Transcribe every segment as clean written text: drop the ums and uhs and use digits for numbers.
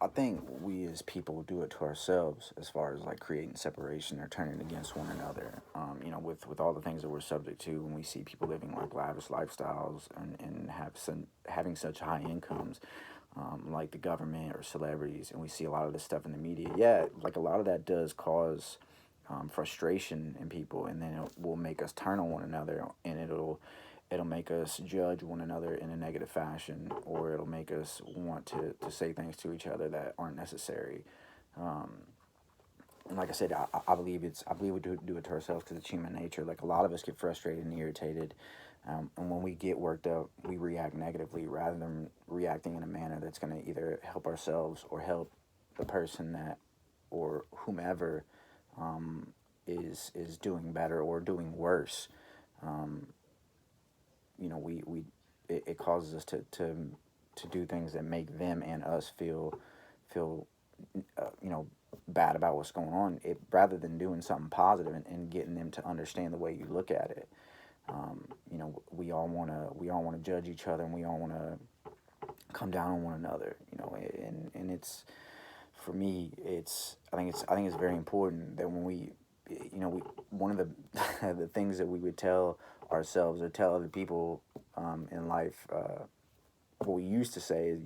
I think we as people do it to ourselves as far as like creating separation or turning against one another. With all the things that we're subject to when we see people living like lavish lifestyles and having such high incomes, like the government or celebrities, and we see a lot of this stuff in the media. Yeah, like a lot of that does cause frustration in people, and then it will make us turn on one another, and it'll make us judge one another in a negative fashion, or it'll make us want to say things to each other that aren't necessary. Um, and like I said, I believe we do it to ourselves because it's human nature. Like a lot of us get frustrated and irritated, and when we get worked up, we react negatively rather than reacting in a manner that's going to either help ourselves or help the person that or whomever um, is doing better or doing worse. Um, we it causes us to do things that make them and us feel bad about what's going on. It rather than doing something positive and getting them to understand the way you look at it. We all want to judge each other, and we all want to come down on one another. And it's for me, I think it's very important that when we one of the the things that we would tell ourselves or tell other people in life, what we used to say is,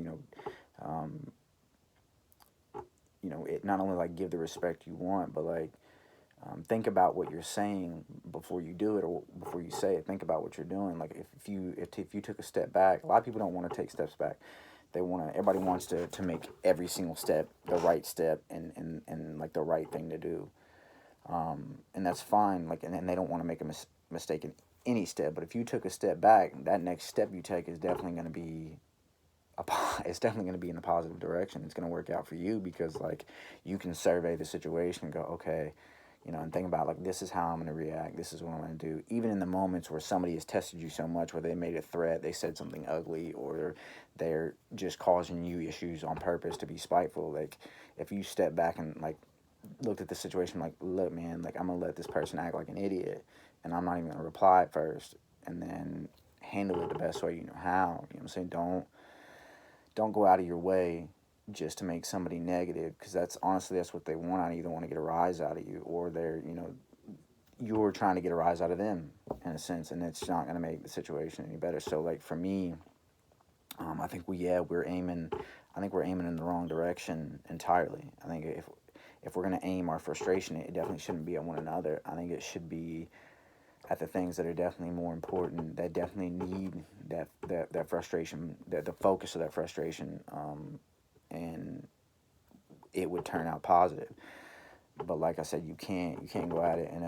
um, it not only like give the respect you want, but like think about what you're saying before you do it or before you say it. Think about what you're doing. Like if you took a step back, a lot of people don't want to take steps back. Everybody wants to make every single step the right step and like the right thing to do. And that's fine. Like, and they don't want to make a mistake in any step. But if you took a step back, that next step you take is definitely going to be it's definitely going to be in a positive direction. It's going to work out for you because like you can survey the situation and go, okay, and think about like this is how I'm going to react. This is what I'm going to do. Even in the moments where somebody has tested you so much, where they made a threat, they said something ugly, or they're just causing you issues on purpose to be spiteful. Like if you step back and like looked at the situation, like, look, man, like I'm gonna let this person act like an idiot, and I'm not even gonna reply at first, and then handle it the best way you know how. You know what I'm saying? Don't go out of your way just to make somebody negative, because that's what they want out of you. They want to get a rise out of you, or you're trying to get a rise out of them in a sense, and it's not going to make the situation any better. So like for me, I think we're aiming in the wrong direction entirely. I think if we're going to aim our frustration, it definitely shouldn't be at one another. I think it should be at the things that are definitely more important, that definitely need that frustration, the focus of that frustration, and it would turn out positive. But like I said, you can't go at it in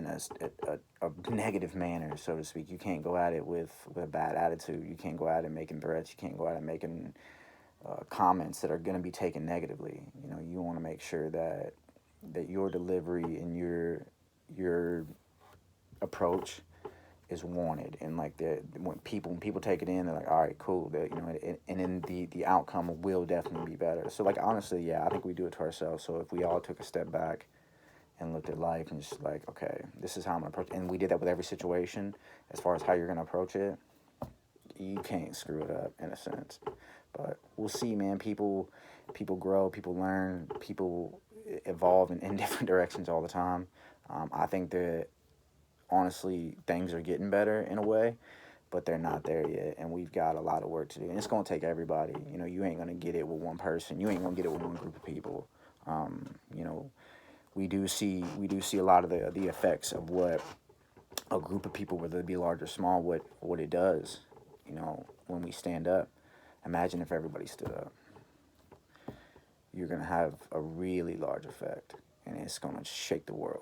a negative manner, so to speak. You can't go at it with a bad attitude. You can't go at it making threats. You can't go at it making comments that are going to be taken negatively. You want to make sure that your delivery and your approach is wanted, and like when people take it in, they're like, all right, cool, and then the outcome will definitely be better. So like honestly, yeah, I think we do it to ourselves. So if we all took a step back and looked at life and just like, okay, this is how I'm gonna approach it, and we did that with every situation as far as how you're gonna approach it, you can't screw it up in a sense. But we'll see, man. People grow, people learn, people evolve in different directions all the time. I think that honestly things are getting better in a way, but they're not there yet, and we've got a lot of work to do. And it's gonna take everybody. You ain't gonna get it with one person. You ain't gonna get it with one group of people. You know, we do see a lot of the effects of what a group of people, whether it be large or small, what it does. When we stand up. Imagine if everybody stood up. You're gonna have a really large effect, and it's gonna shake the world.